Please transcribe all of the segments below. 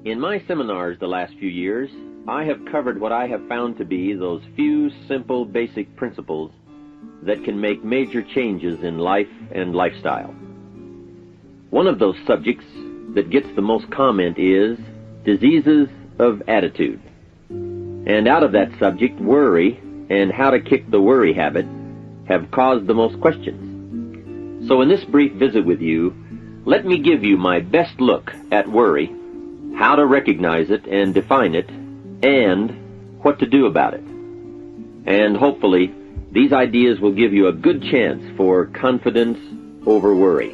In my seminars the last few years, I have covered what I have found to be those few simple basic principles that can make major changes in life and lifestyle. One of those subjects that gets the most comment is diseases of attitude. And out of that subject, worry and how to kick the worry habit have caused the most questions. So in this brief visit with you, let me give you my best look at worry, how to recognize it and define it, and what to do about it. And hopefully, these ideas will give you a good chance for confidence over worry.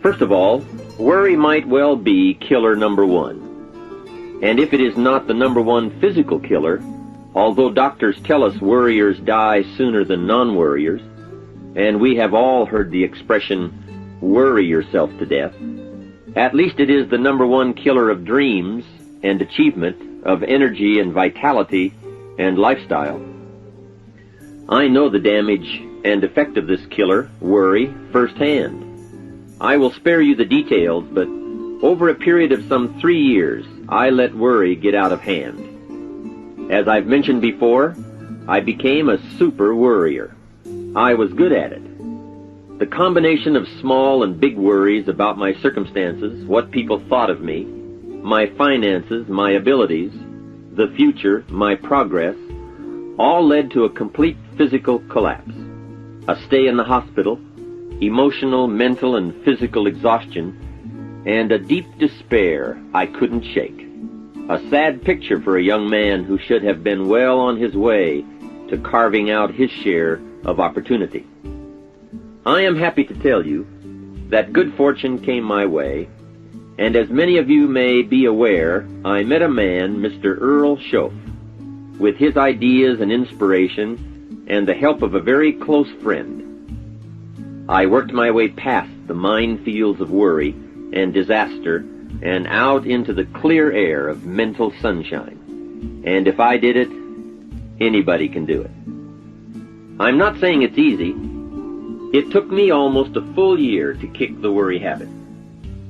First of all, worry might well be killer number one. And if it is not the number one physical killer, although doctors tell us worriers die sooner than non-worriers, and we have all heard the expression, worry yourself to death, at least it is the number one killer of dreams and achievement, of energy and vitality and lifestyle. I know the damage and effect of this killer, worry, firsthand. I will spare you the details, but over a period of some 3 years, I let worry get out of hand. As I've mentioned before, I became a super worrier. I was good at it. The combination of small and big worries about my circumstances, what people thought of me, my finances, my abilities, the future, my progress, all led to a complete physical collapse, a stay in the hospital, emotional, mental, and physical exhaustion, and a deep despair I couldn't shake. A sad picture for a young man who should have been well on his way to carving out his share of opportunity. I am happy to tell you that good fortune came my way, and as many of you may be aware, I met a man, Mr. Earl Schoaf, with his ideas and inspiration and the help of a very close friend. I worked my way past the minefields of worry and disaster and out into the clear air of mental sunshine. And if I did it, anybody can do it. I'm not saying it's easy. It took me almost a full year to kick the worry habit.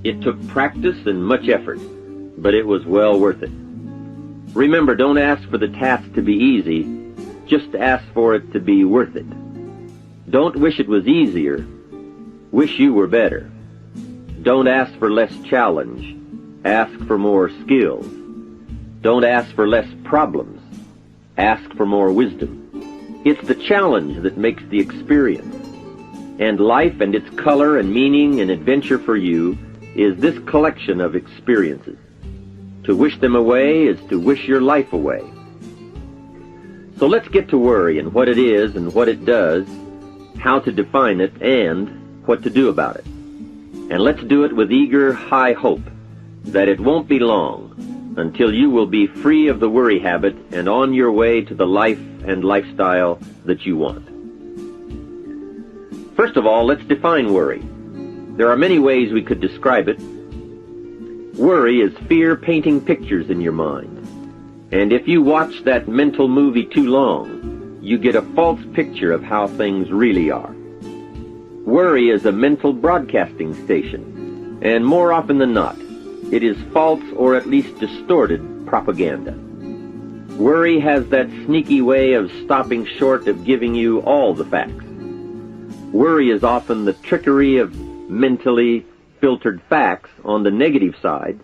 It took practice and much effort, but it was well worth it. Remember, don't ask for the task to be easy, just ask for it to be worth it. Don't wish it was easier, wish you were better. Don't ask for less challenge, ask for more skills. Don't ask for less problems, ask for more wisdom. It's the challenge that makes the experience. And life and its color and meaning and adventure for you is this collection of experiences. To wish them away is to wish your life away. So let's get to worry and what it is and what it does, how to define it, and what to do about it. And let's do it with eager, high hope that it won't be long until you will be free of the worry habit and on your way to the life and lifestyle that you want. First of all, let's define worry. There are many ways we could describe it. Worry is fear painting pictures in your mind. And if you watch that mental movie too long, you get a false picture of how things really are. Worry is a mental broadcasting station, and more often than not, it is false or at least distorted propaganda. Worry has that sneaky way of stopping short of giving you all the facts. Worry is often the trickery of mentally filtered facts on the negative side,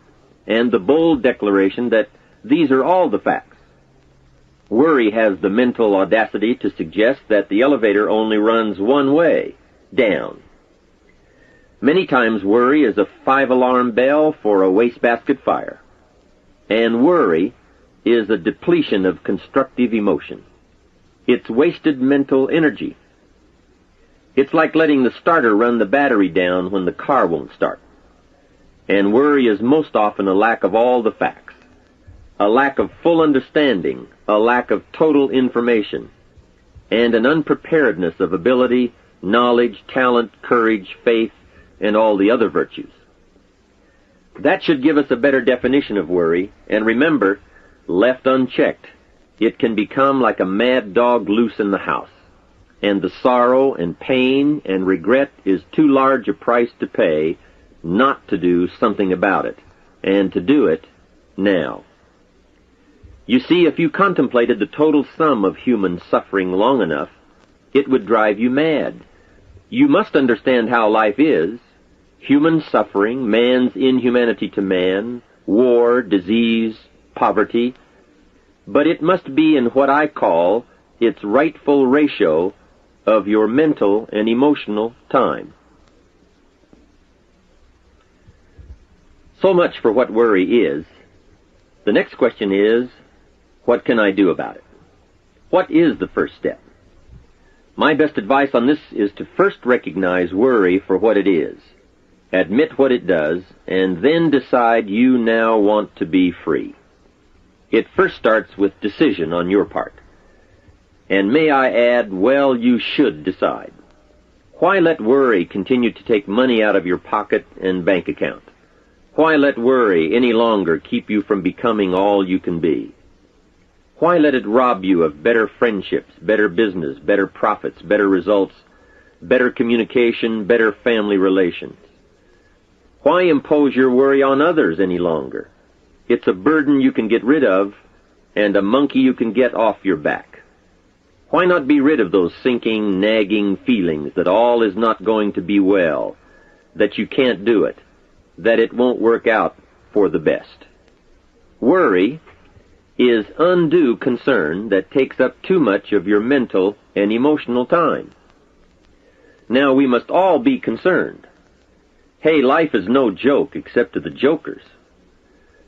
and the bold declaration that these are all the facts. Worry has the mental audacity to suggest that the elevator only runs one way, down. Many times worry is a 5-alarm bell for a wastebasket fire. And worry is a depletion of constructive emotion. It's wasted mental energy. It's like letting the starter run the battery down when the car won't start. And worry is most often a lack of all the facts, a lack of full understanding, a lack of total information, and an unpreparedness of ability, knowledge, talent, courage, faith, and all the other virtues. That should give us a better definition of worry, and remember, left unchecked, it can become like a mad dog loose in the house. And the sorrow and pain and regret is too large a price to pay not to do something about it, and to do it now. You see, if you contemplated the total sum of human suffering long enough, it would drive you mad. You must understand how life is. Human suffering, man's inhumanity to man, war, disease, poverty. But it must be in what I call its rightful ratio of your mental and emotional time. So much for what worry is. The next question is, what can I do about it? What is the first step? My best advice on this is to first recognize worry for what it is, admit what it does, and then decide you now want to be free. It first starts with decision on your part. And may I add, well, you should decide. Why let worry continue to take money out of your pocket and bank account? Why let worry any longer keep you from becoming all you can be? Why let it rob you of better friendships, better business, better profits, better results, better communication, better family relations? Why impose your worry on others any longer? It's a burden you can get rid of, and a monkey you can get off your back. Why not be rid of those sinking, nagging feelings that all is not going to be well, that you can't do it, that it won't work out for the best? Worry is undue concern that takes up too much of your mental and emotional time. Now, we must all be concerned. Hey, life is no joke except to the jokers.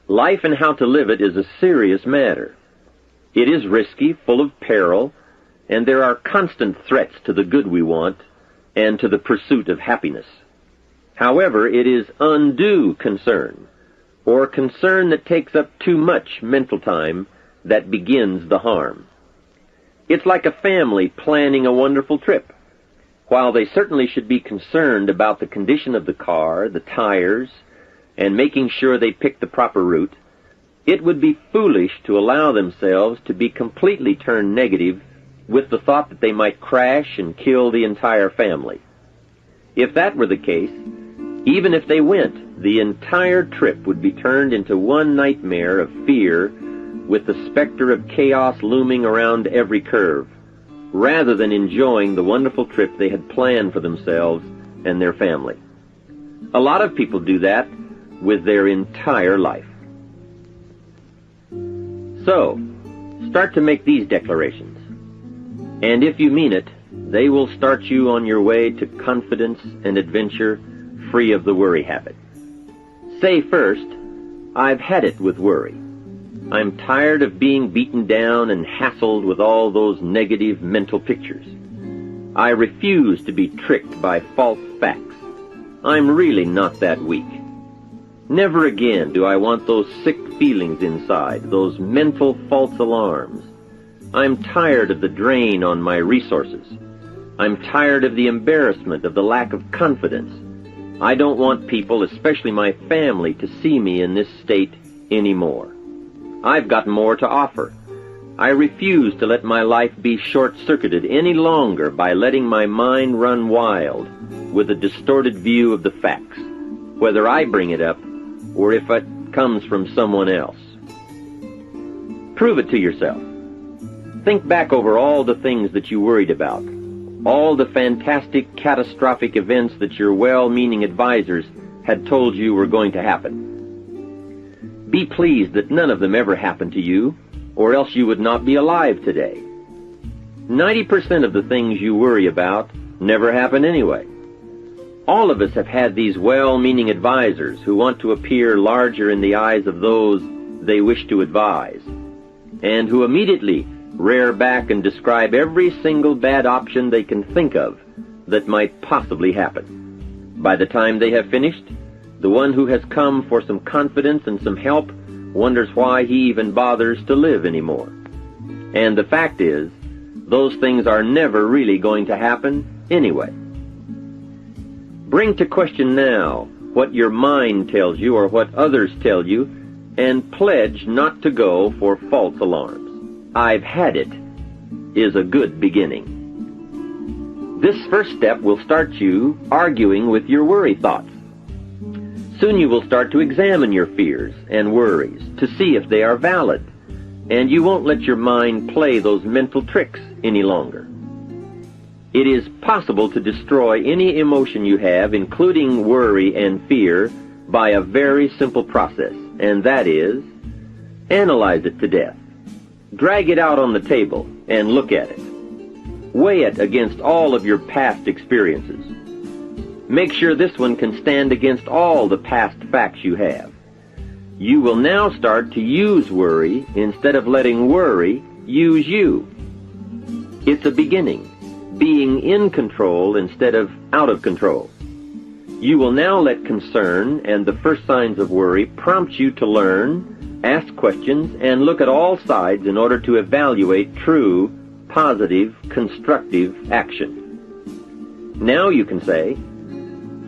Life and how to live it is a serious matter. It is risky, full of peril, and there are constant threats to the good we want and to the pursuit of happiness. However, it is undue concern, or concern that takes up too much mental time, that begins the harm. It's like a family planning a wonderful trip. While they certainly should be concerned about the condition of the car, the tires, and making sure they pick the proper route, it would be foolish to allow themselves to be completely turned negative with the thought that they might crash and kill the entire family. If that were the case, even if they went, the entire trip would be turned into one nightmare of fear with the specter of chaos looming around every curve, rather than enjoying the wonderful trip they had planned for themselves and their family. A lot of people do that with their entire life. So, start to make these declarations. And if you mean it, they will start you on your way to confidence and adventure, free of the worry habit. Say first, I've had it with worry. I'm tired of being beaten down and hassled with all those negative mental pictures. I refuse to be tricked by false facts. I'm really not that weak. Never again do I want those sick feelings inside, those mental false alarms. I'm tired of the drain on my resources. I'm tired of the embarrassment of the lack of confidence. I don't want people, especially my family, to see me in this state anymore. I've got more to offer. I refuse to let my life be short-circuited any longer by letting my mind run wild with a distorted view of the facts, whether I bring it up or if it comes from someone else. Prove it to yourself. Think back over all the things that you worried about, all the fantastic, catastrophic events that your well-meaning advisors had told you were going to happen. Be pleased that none of them ever happened to you, or else you would not be alive today. 90% of the things you worry about never happen anyway. All of us have had these well-meaning advisors who want to appear larger in the eyes of those they wish to advise, and who immediately rear back and describe every single bad option they can think of that might possibly happen. By the time they have finished, the one who has come for some confidence and some help wonders why he even bothers to live anymore. And the fact is, those things are never really going to happen anyway. Bring to question now what your mind tells you or what others tell you, and pledge not to go for false alarms. I've had it is a good beginning. This first step will start you arguing with your worry thoughts. Soon you will start to examine your fears and worries to see if they are valid, and you won't let your mind play those mental tricks any longer. It is possible to destroy any emotion you have, including worry and fear, by a very simple process, and that is, analyze it to death. Drag it out on the table and look at it. Weigh it against all of your past experiences. Make sure this one can stand against all the past facts you have. You will now start to use worry instead of letting worry use you. It's a beginning, being in control instead of out of control. You will now let concern and the first signs of worry prompt you to learn, ask questions, and look at all sides in order to evaluate true, positive, constructive action. Now you can say,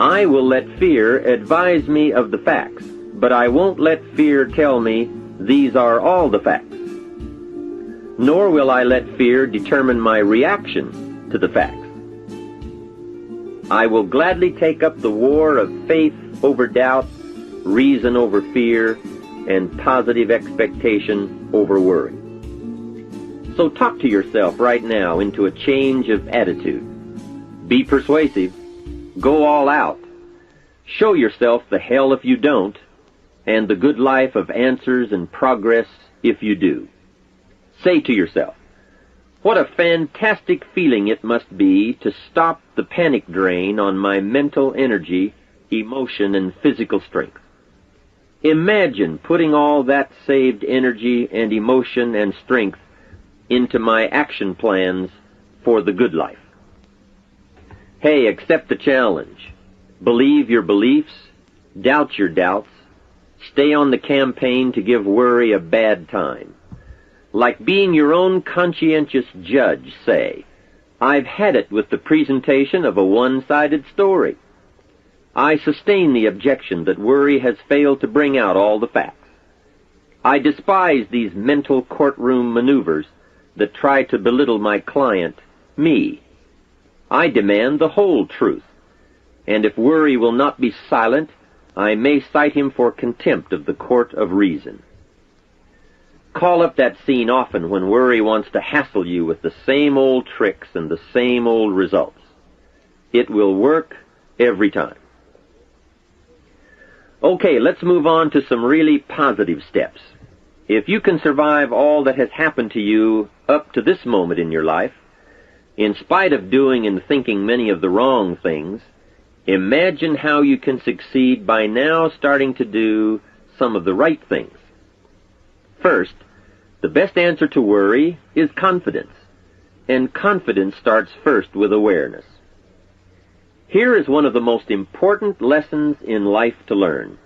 I will let fear advise me of the facts, but I won't let fear tell me these are all the facts. Nor will I let fear determine my reaction to the facts. I will gladly take up the war of faith over doubt, reason over fear, and positive expectation over worry. So talk to yourself right now into a change of attitude. Be persuasive. Go all out. Show yourself the hell if you don't, and the good life of answers and progress if you do. Say to yourself, what a fantastic feeling it must be to stop the panic drain on my mental energy, emotion, and physical strength. Imagine putting all that saved energy and emotion and strength into my action plans for the good life. Hey, accept the challenge. Believe your beliefs, doubt your doubts, stay on the campaign to give worry a bad time. Like being your own conscientious judge, say, I've had it with the presentation of a one-sided story. I sustain the objection that worry has failed to bring out all the facts. I despise these mental courtroom maneuvers that try to belittle my client, me. I demand the whole truth, and if worry will not be silent, I may cite him for contempt of the court of reason. Call up that scene often when worry wants to hassle you with the same old tricks and the same old results. It will work every time. Okay, let's move on to some really positive steps. If you can survive all that has happened to you up to this moment in your life, in spite of doing and thinking many of the wrong things, imagine how you can succeed by now starting to do some of the right things. First, the best answer to worry is confidence, and confidence starts first with awareness. Here is one of the most important lessons in life to learn.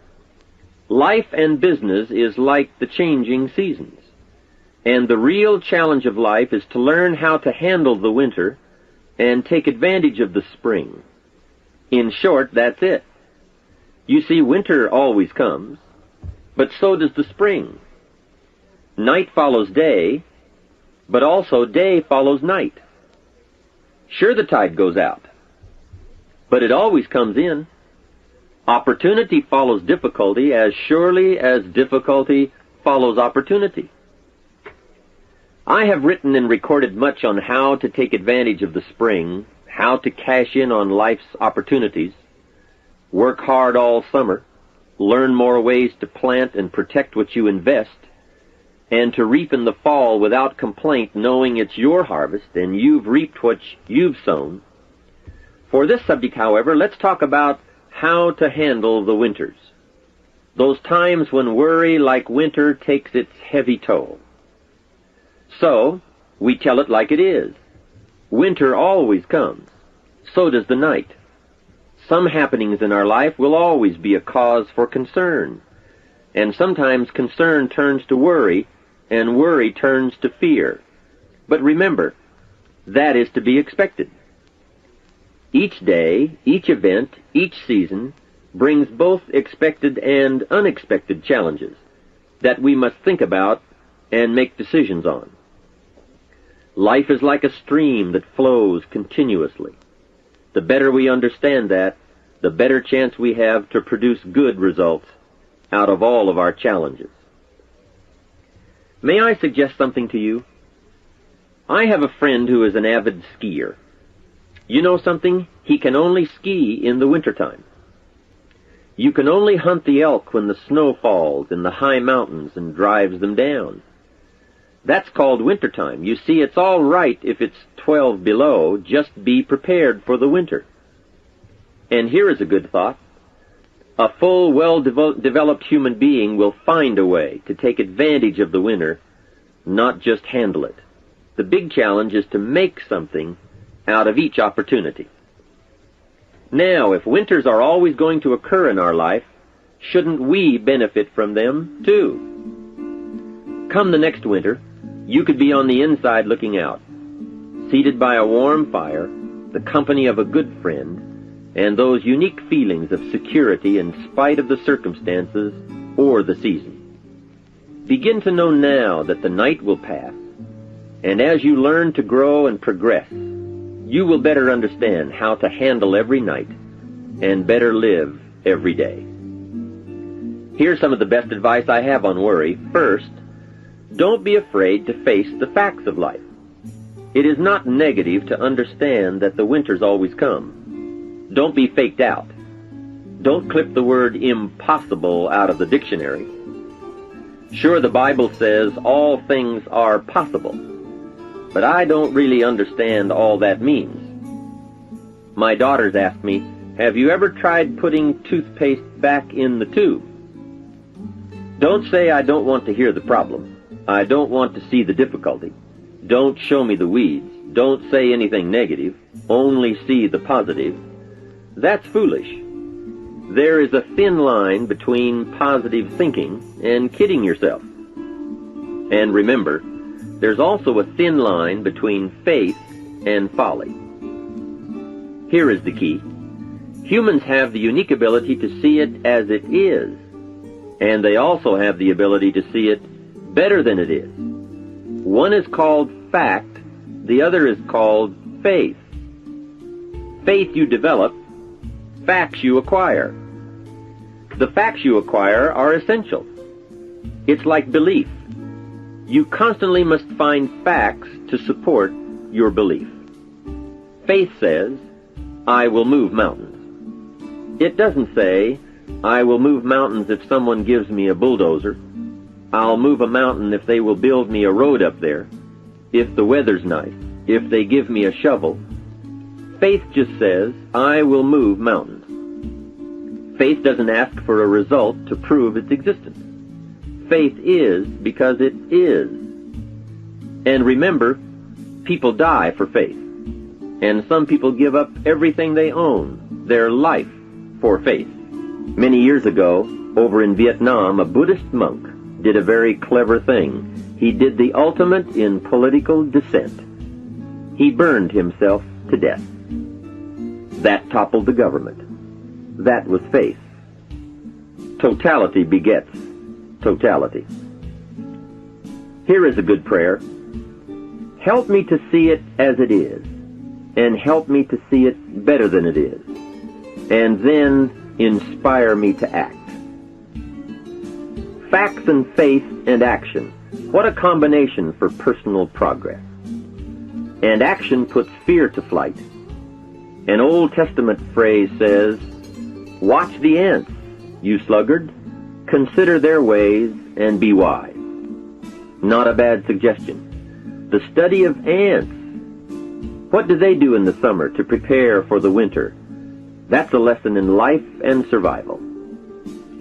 Life and business is like the changing seasons, and the real challenge of life is to learn how to handle the winter and take advantage of the spring. In short, that's it. You see, winter always comes, but so does the spring. Night follows day, but also day follows night. Sure, the tide goes out, but it always comes in. Opportunity follows difficulty as surely as difficulty follows opportunity. I have written and recorded much on how to take advantage of the spring, how to cash in on life's opportunities, work hard all summer, learn more ways to plant and protect what you invest, and to reap in the fall without complaint, knowing it's your harvest and you've reaped what you've sown. For this subject, however, let's talk about how to handle the winters, those times when worry, like winter, takes its heavy toll. So, we tell it like it is. Winter always comes. So does the night. Some happenings in our life will always be a cause for concern, and sometimes concern turns to worry, and worry turns to fear. But remember, that is to be expected. Each day, each event, each season brings both expected and unexpected challenges that we must think about and make decisions on. Life is like a stream that flows continuously. The better we understand that, the better chance we have to produce good results out of all of our challenges. May I suggest something to you? I have a friend who is an avid skier. You know something? He can only ski in the wintertime. You can only hunt the elk when the snow falls in the high mountains and drives them down. That's called wintertime. You see, it's all right if it's 12 below. Just be prepared for the winter. And here is a good thought. A full, well-developed human being will find a way to take advantage of the winter, not just handle it. The big challenge is to make something out of each opportunity. Now, if winters are always going to occur in our life, shouldn't we benefit from them too? Come the next winter, you could be on the inside looking out, seated by a warm fire, the company of a good friend, and those unique feelings of security in spite of the circumstances or the season. Begin to know now that the night will pass, and as you learn to grow and progress, you will better understand how to handle every night and better live every day. Here's some of the best advice I have on worry. First, don't be afraid to face the facts of life. It is not negative to understand that the winters always come. Don't be faked out. Don't clip the word impossible out of the dictionary. Sure, the Bible says all things are possible, but I don't really understand all that means. My daughters ask me, have you ever tried putting toothpaste back in the tube? Don't say I don't want to hear the problem. I don't want to see the difficulty. Don't show me the weeds. Don't say anything negative. Only see the positive. That's foolish. There is a thin line between positive thinking and kidding yourself. And remember, there's also a thin line between faith and folly. Here is the key. Humans have the unique ability to see it as it is, and they also have the ability to see it better than it is. One is called fact, the other is called faith. Faith you develop, facts you acquire. The facts you acquire are essential. It's like belief. You constantly must find facts to support your belief. Faith says, I will move mountains. It doesn't say, I will move mountains if someone gives me a bulldozer. I'll move a mountain if they will build me a road up there, if the weather's nice, if they give me a shovel. Faith just says, I will move mountains. Faith doesn't ask for a result to prove its existence. Faith is because it is. And remember, people die for faith. And some people give up everything they own, their life, for faith. Many years ago, over in Vietnam, a Buddhist monk did a very clever thing. He did the ultimate in political dissent. He burned himself to death. That toppled the government. That was faith. Totality begets totality. Here is a good prayer. Help me to see it as it is, and help me to see it better than it is, and then inspire me to act. Facts and faith and action. What a combination for personal progress. And action puts fear to flight. An Old Testament phrase says, watch the ants, you sluggard. Consider their ways and be wise. Not a bad suggestion. The study of ants. What do they do in the summer to prepare for the winter? That's a lesson in life and survival.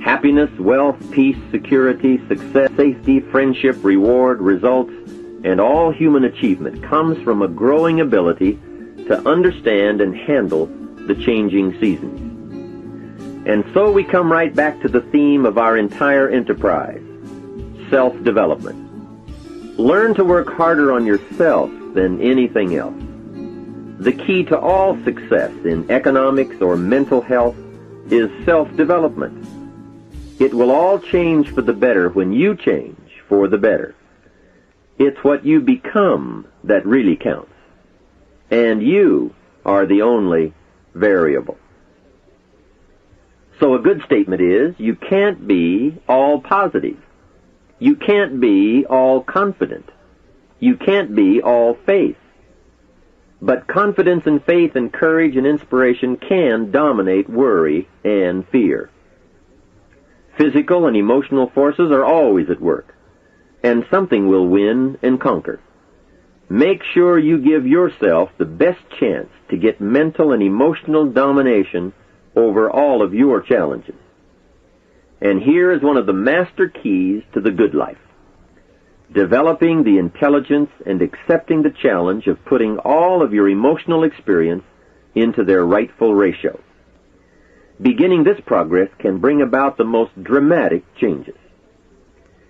Happiness, wealth, peace, security, success, safety, friendship, reward, results, and all human achievement comes from a growing ability to understand and handle the changing seasons. And so we come right back to the theme of our entire enterprise, self-development. Learn to work harder on yourself than anything else. The key to all success in economics or mental health is self-development. It will all change for the better when you change for the better. It's what you become that really counts. And you are the only variable. So a good statement is, you can't be all positive. You can't be all confident. You can't be all faith. But confidence and faith and courage and inspiration can dominate worry and fear. Physical and emotional forces are always at work, and something will win and conquer. Make sure you give yourself the best chance to get mental and emotional domination over all of your challenges. And here is one of the master keys to the good life: developing the intelligence and accepting the challenge of putting all of your emotional experience into their rightful ratio. Beginning this progress can bring about the most dramatic changes.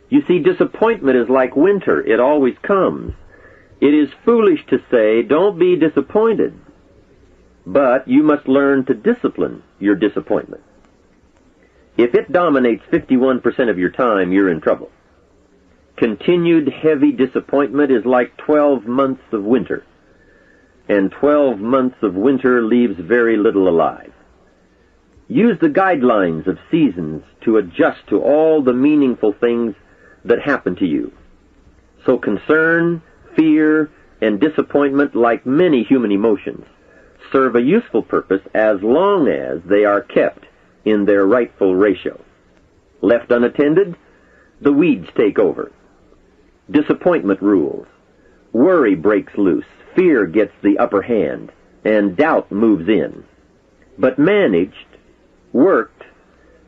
You see, disappointment is like winter. It always comes. It is foolish to say, don't be disappointed. But you must learn to discipline your disappointment. If it dominates 51% of your time, you're in trouble. Continued heavy disappointment is like 12 months of winter, and 12 months of winter leaves very little alive. Use the guidelines of seasons to adjust to all the meaningful things that happen to you. So concern, fear, and disappointment, like many human emotions, serve a useful purpose as long as they are kept in their rightful ratio. Left unattended, the weeds take over. Disappointment rules. Worry breaks loose. Fear gets the upper hand, and doubt moves in. But managed, worked,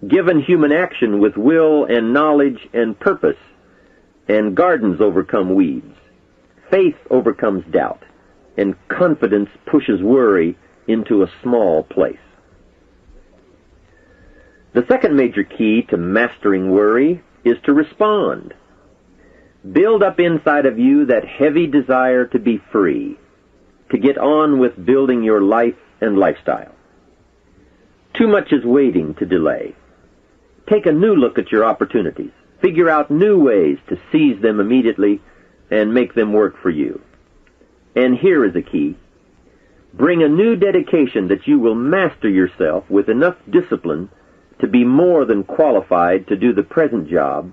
given human action with will and knowledge and purpose, and gardens overcome weeds. Faith overcomes doubt, and confidence pushes worry into a small place. The second major key to mastering worry is to respond. Build up inside of you that heavy desire to be free, to get on with building your life and lifestyle. Too much is waiting to delay. Take a new look at your opportunities. Figure out new ways to seize them immediately and make them work for you. And here is a key. Bring a new dedication that you will master yourself with enough discipline to be more than qualified to do the present job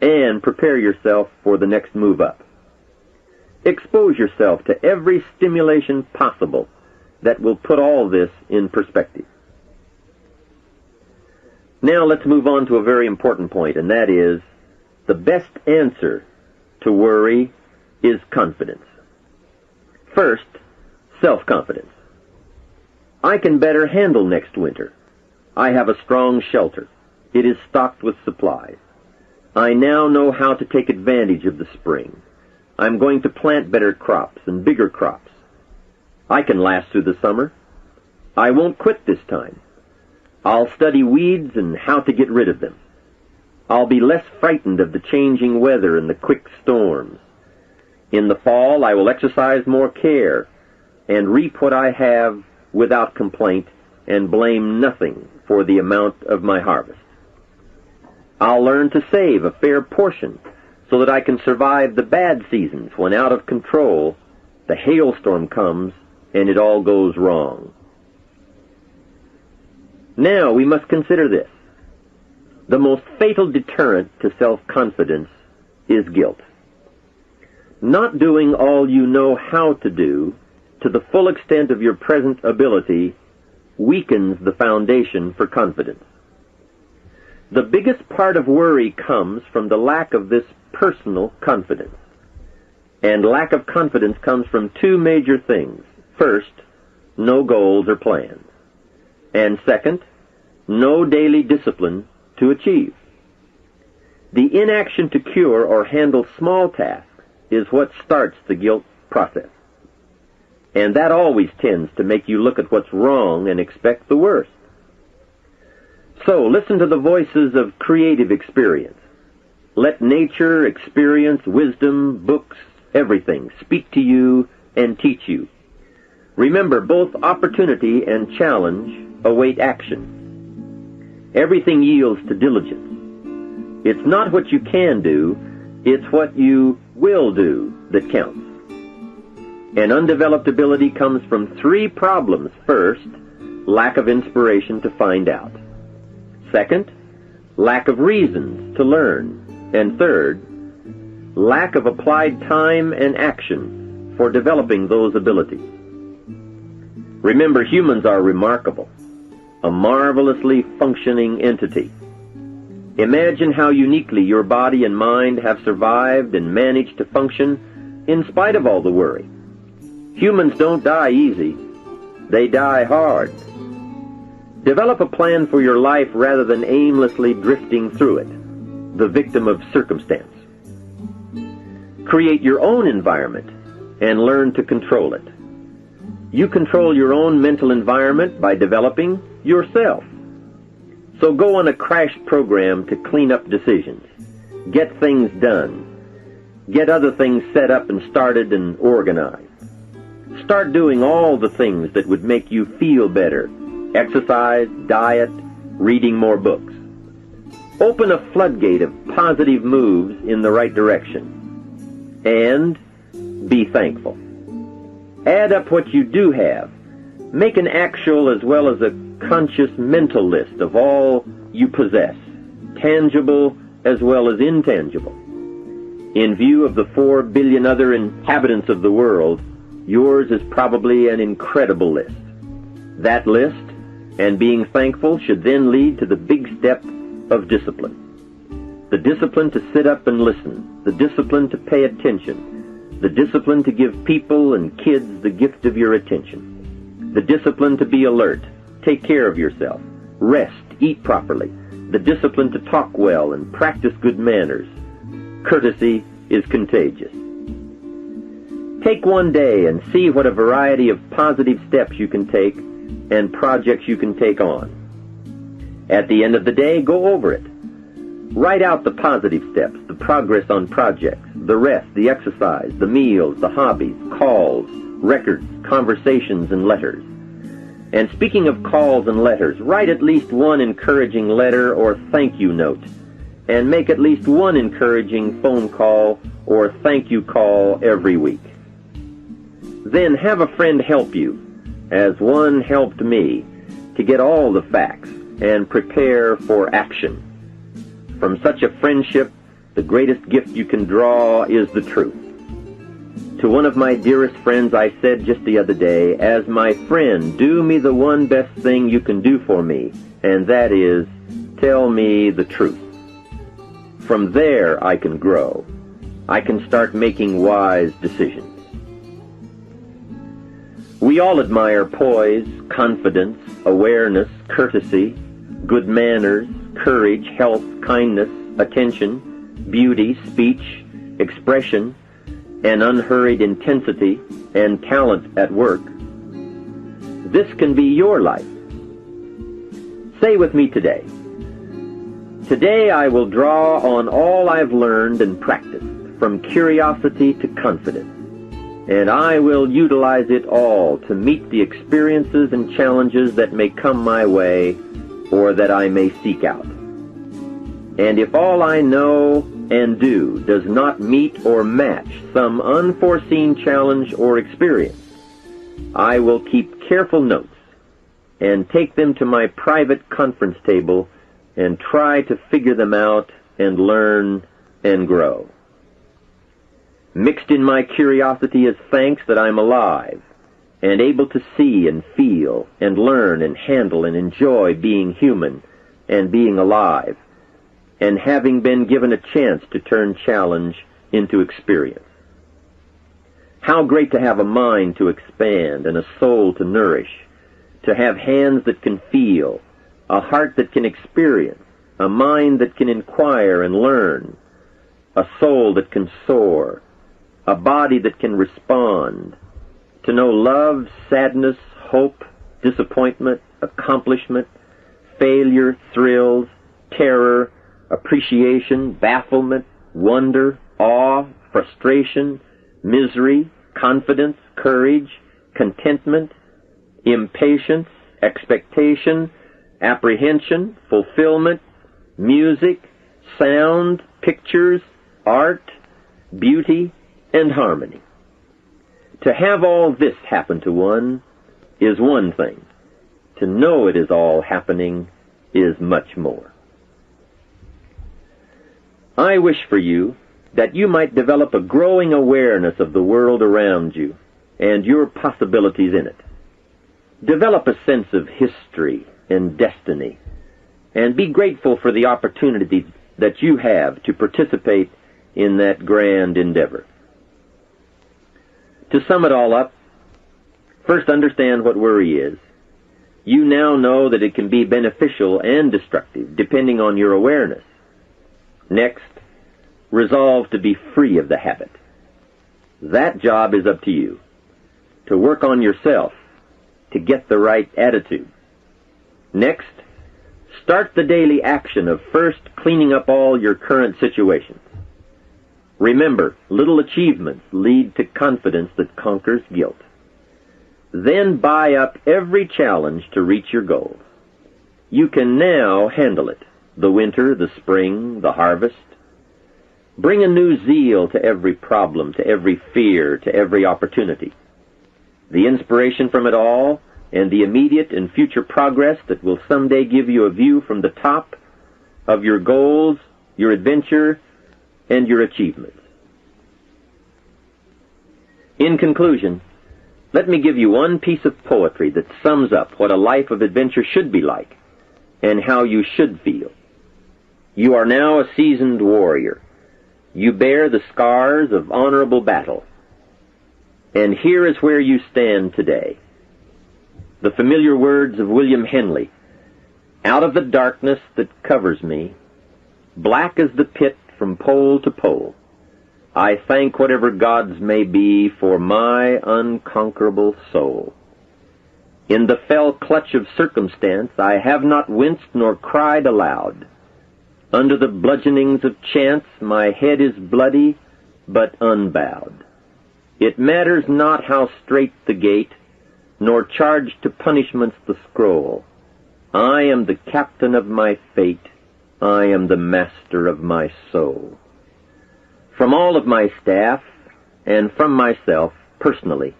and prepare yourself for the next move up. Expose yourself to every stimulation possible that will put all this in perspective. Now let's move on to a very important point, and that is, the best answer to worry is confidence. First, self-confidence. I can better handle next winter. I have a strong shelter. It is stocked with supplies. I now know how to take advantage of the spring. I'm going to plant better crops and bigger crops. I can last through the summer. I won't quit this time. I'll study weeds and how to get rid of them. I'll be less frightened of the changing weather and the quick storms. In the fall, I will exercise more care and reap what I have without complaint and blame nothing for the amount of my harvest. I'll learn to save a fair portion so that I can survive the bad seasons when, out of control, the hailstorm comes and it all goes wrong. Now we must consider this. The most fatal deterrent to self-confidence is guilt. Not doing all you know how to do to the full extent of your present ability weakens the foundation for confidence. The biggest part of worry comes from the lack of this personal confidence. And lack of confidence comes from two major things. First, no goals or plans. And second, no daily discipline to achieve. The inaction to cure or handle small tasks is what starts the guilt process. And that always tends to make you look at what's wrong and expect the worst. So listen to the voices of creative experience. Let nature, experience, wisdom, books, everything speak to you and teach you. Remember, both opportunity and challenge await action. Everything yields to diligence. It's not what you can do, it's what you will do that counts. And undeveloped ability comes from three problems. First, lack of inspiration to find out. Second, lack of reasons to learn. And third, lack of applied time and action for developing those abilities. Remember, humans are remarkable, a marvelously functioning entity. Imagine how uniquely your body and mind have survived and managed to function in spite of all the worry. Humans don't die easy. They die hard. Develop a plan for your life rather than aimlessly drifting through it, the victim of circumstance. Create your own environment and learn to control it. You control your own mental environment by developing yourself. So go on a crash program to clean up decisions, get things done, get other things set up and started and organized. Start doing all the things that would make you feel better: exercise, diet, reading more books. Open a floodgate of positive moves in the right direction. And be thankful. Add up what you do have. Make an actual as well as a conscious mental list of all you possess, tangible as well as intangible. In view of the 4 billion other inhabitants of the world, yours is probably an incredible list. That list and being thankful should then lead to the big step of discipline. The discipline to sit up and listen, the discipline to pay attention, the discipline to give people and kids the gift of your attention, the discipline to be alert, take care of yourself, rest, eat properly, the discipline to talk well and practice good manners. Courtesy is contagious. Take one day and see what a variety of positive steps you can take and projects you can take on. At the end of the day, go over it. Write out the positive steps, the progress on projects, the rest, the exercise, the meals, the hobbies, calls, records, conversations, and letters. And speaking of calls and letters, write at least one encouraging letter or thank you note, and make at least one encouraging phone call or thank you call every week. Then have a friend help you, as one helped me, to get all the facts and prepare for action. From such a friendship, the greatest gift you can draw is the truth. To one of my dearest friends I said just the other day, as my friend, do me the one best thing you can do for me, and that is, tell me the truth. From there I can grow. I can start making wise decisions. We all admire poise, confidence, awareness, courtesy, good manners, courage, health, kindness, attention, beauty, speech, expression, and unhurried intensity and talent at work. This can be your life. Say with me today, today I will draw on all I've learned and practiced, from curiosity to confidence, and I will utilize it all to meet the experiences and challenges that may come my way or that I may seek out. And if all I know and do does not meet or match some unforeseen challenge or experience, I will keep careful notes and take them to my private conference table and try to figure them out and learn and grow. Mixed in my curiosity is thanks that I'm alive and able to see and feel and learn and handle and enjoy being human and being alive, and having been given a chance to turn challenge into experience. How great to have a mind to expand and a soul to nourish, to have hands that can feel, a heart that can experience, a mind that can inquire and learn, a soul that can soar, a body that can respond, to know love, sadness, hope, disappointment, accomplishment, failure, thrills, terror, appreciation, bafflement, wonder, awe, frustration, misery, confidence, courage, contentment, impatience, expectation, apprehension, fulfillment, music, sound, pictures, art, beauty, and harmony. To have all this happen to one is one thing. To know it is all happening is much more. I wish for you that you might develop a growing awareness of the world around you and your possibilities in it. Develop a sense of history and destiny, and be grateful for the opportunity that you have to participate in that grand endeavor. To sum it all up, first understand what worry is. You now know that it can be beneficial and destructive, depending on your awareness. Next, resolve to be free of the habit. That job is up to you, to work on yourself, to get the right attitude. Next, start the daily action of first cleaning up all your current situations. Remember, little achievements lead to confidence that conquers guilt. Then buy up every challenge to reach your goals. You can now handle it, the winter, the spring, the harvest. Bring a new zeal to every problem, to every fear, to every opportunity. The inspiration from it all, and the immediate and future progress that will someday give you a view from the top of your goals, your adventure, and your achievements. In conclusion, let me give you one piece of poetry that sums up what a life of adventure should be like, and how you should feel. You are now a seasoned warrior. You bear the scars of honorable battle. And here is where you stand today. The familiar words of William Henley: "Out of the darkness that covers me, black as the pit from pole to pole, I thank whatever gods may be for my unconquerable soul. In the fell clutch of circumstance I have not winced nor cried aloud. Under the bludgeonings of chance my head is bloody but unbowed. It matters not how strait the gate, nor charged to punishments the scroll. I am the captain of my fate, I am the master of my soul." From all of my staff, and from myself personally,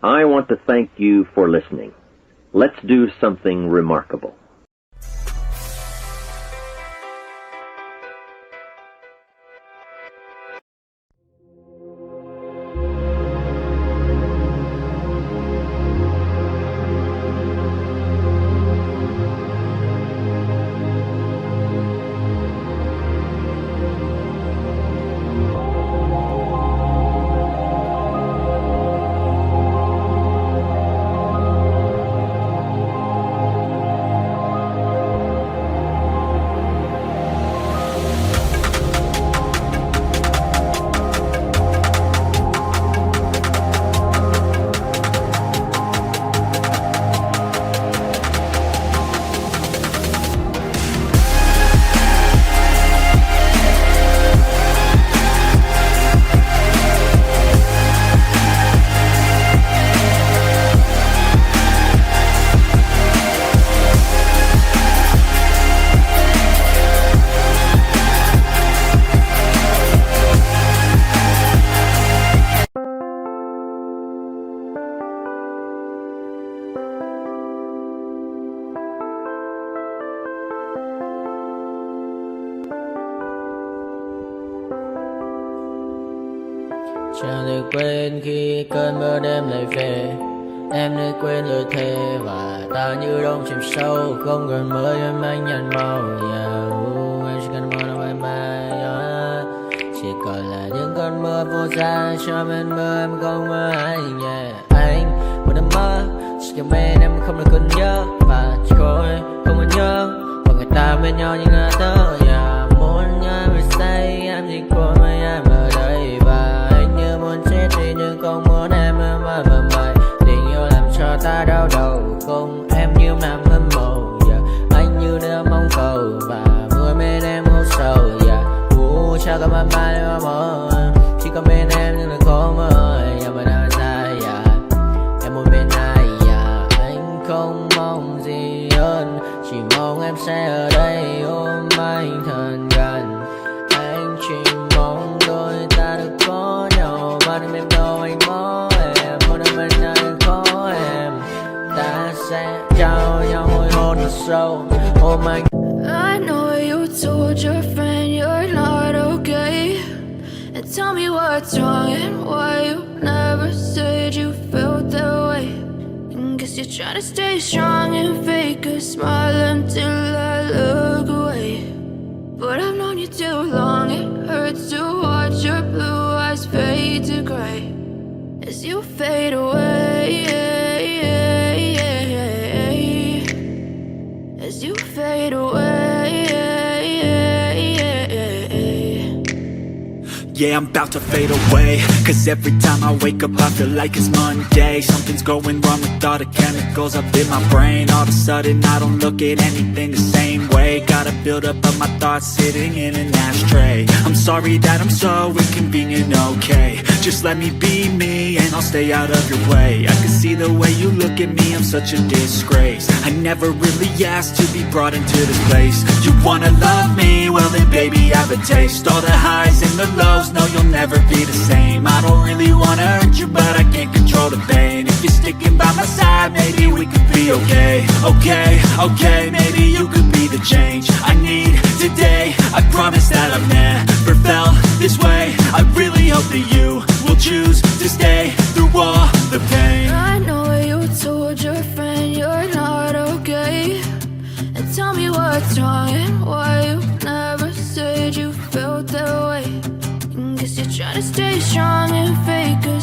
I want to thank you for listening. Let's do something remarkable. Chẳng được quên khi cơn mưa đêm lại về. Em đã quên lời thề và ta như đông chìm sâu, không còn mới em anh nhận màu. Em chỉ cần mơ đâu em bay, chỉ còn là những cơn mưa vô giá cho bên mơ em không mơ anh. Anh một đêm mơ chỉ cần bên em không được cần nhớ và chỉ có em không muốn nhớ và người ta bên nhau như ngã tơ. Muốn nhớ về say em chỉ có mấy em ở đây và anh như muốn chết đi nhưng không muốn em mơ mày. Tình yêu làm cho ta đau đầu, không em như làm hâm mộ. Anh như đứa mong cầu và vui bên em ngủ sầu. Chào các bạn mai em mơ, chỉ có bên em nhưng là có mơ. Em vẫn đang dài, em muốn bên ai. Anh không mong gì hơn, chỉ mong em sẽ ở đây ôm anh thật gần. Anh chỉ mong đôi ta được có nhau mà đừng em đâu anh có em. Một đêm bên anh có em, ta sẽ trao nhau môi hôn. so. Oh my I know you told your friend you're not okay, and tell me what's wrong and why you never said you felt that way. And guess you're trying to stay strong and fake a smile until I look away. But I've known you too long, it hurts to watch your blue eyes fade to gray as you fade away, as you fade away. Yeah, I'm about to fade away, cause every time I wake up I feel like it's Monday. Something's going wrong with all the chemicals up in my brain. All of a sudden I don't look at anything the same way. Got a buildup of my thoughts sitting in an ashtray. I'm sorry that I'm so inconvenient, okay. Just let me be me and I'll stay out of your way. I can see the way you look at me, I'm such a disgrace. I never really asked to be brought into this place. You wanna love me? Well then baby have a taste. All the highs and the lows, no you'll never be the same. I don't really wanna hurt you but I can't control the pain. If you're sticking by my side maybe we could be okay. Okay, maybe you could be the change I need today. I promise that I've never felt this way. I really hope that you will choose to stay through all the pain. I know you told your friend you're not okay, and tell me what's wrong and why you never said you felt that way. And guess you're trying to stay strong and fake it